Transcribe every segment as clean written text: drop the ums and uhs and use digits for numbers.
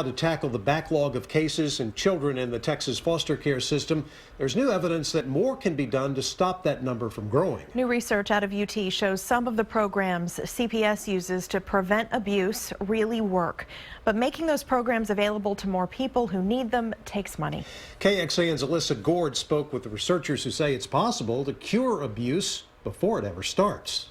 to tackle the backlog of cases and children in the Texas foster care system. There's new evidence that more can be done to stop that number from growing. New research out of UT shows some of the programs CPS uses to prevent abuse really work. But making those programs available to more people who need them takes money. KXAN's Alyssa Gord spoke with the researchers who say it's possible to cure abuse before it ever starts.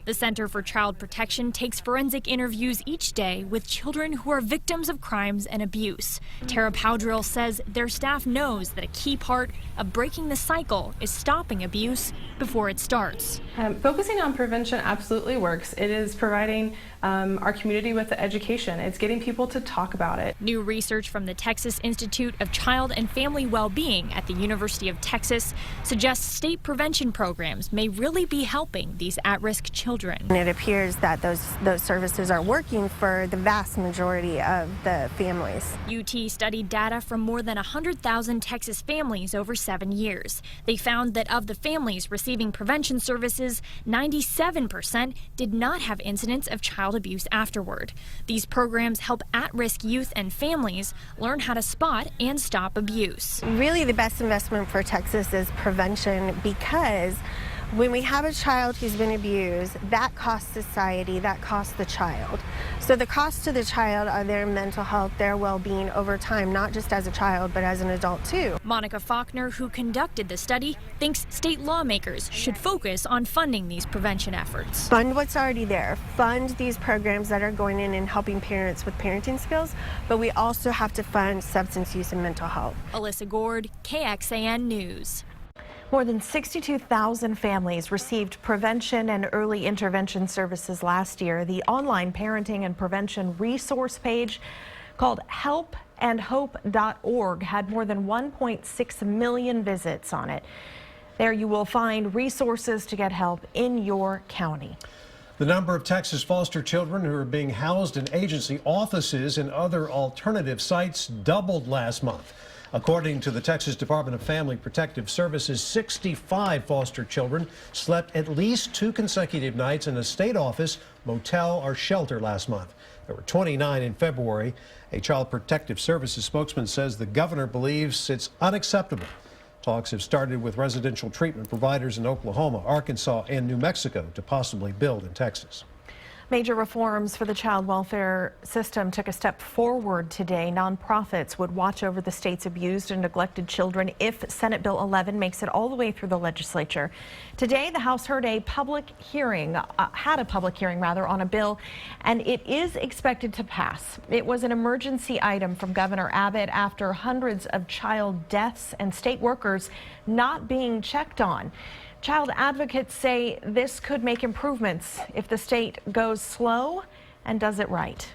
The Center for Child Protection takes forensic interviews each day with children who are victims of crimes and abuse. Tara Powdrill says their staff knows that a key part of breaking the cycle is stopping abuse before it starts. Focusing on prevention absolutely works. It is providing our community with the education. It's getting people to talk about it. New research from the Texas Institute of Child and Family Well-Being at the University of Texas suggests state prevention programs may really be helping these at-risk children. It appears that those services are working for the vast majority of the families. UT studied data from more than 100,000 Texas families over 7 years. They found that of the families receiving prevention services, 97% did not have incidents of child abuse afterward. These programs help at-risk youth and families learn how to spot and stop abuse. Really, the best investment for Texas is prevention, because when we have a child who's been abused, that costs society, that costs the child. So the cost to the child are their mental health, their well-being over time, not just as a child, but as an adult too. Monica Faulkner, who conducted the study, thinks state lawmakers should focus on funding these prevention efforts. Fund what's already there. Fund these programs that are going in and helping parents with parenting skills, but we also have to fund substance use and mental health. Alyssa Gord, KXAN News. More than 62,000 families received prevention and early intervention services last year. The online parenting and prevention resource page called helpandhope.org had more than 1.6 million visits on it. There you will find resources to get help in your county. The number of Texas foster children who are being housed in agency offices and other alternative sites doubled last month. According to the Texas Department of Family Protective Services, 65 foster children slept at least 2 consecutive nights in a state office, motel, or shelter last month. There were 29 in February. A Child Protective Services spokesman says the governor believes it's unacceptable. Talks have started with residential treatment providers in Oklahoma, Arkansas, and New Mexico to possibly build in Texas. Major reforms for the child welfare system took a step forward today. Nonprofits would watch over the state's abused and neglected children if Senate Bill 11 makes it all the way through the legislature. Today, the House had a public hearing on a bill, and it is expected to pass. It was an emergency item from Governor Abbott after hundreds of child deaths and state workers not being checked on. Child advocates say this could make improvements if the state goes slow and does it right.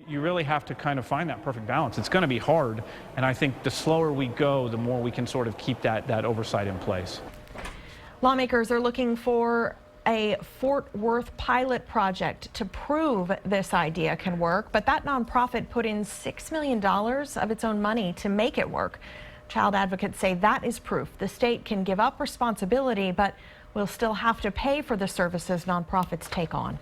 You really have to kind of find that perfect balance. It's going to be hard, and I think the slower we go, the more we can sort of keep that oversight in place. Lawmakers are looking for a Fort Worth pilot project to prove this idea can work, but that nonprofit put in $6 million of its own money to make it work. Child advocates say that is proof the state can give up responsibility, but will still have to pay for the services nonprofits take on.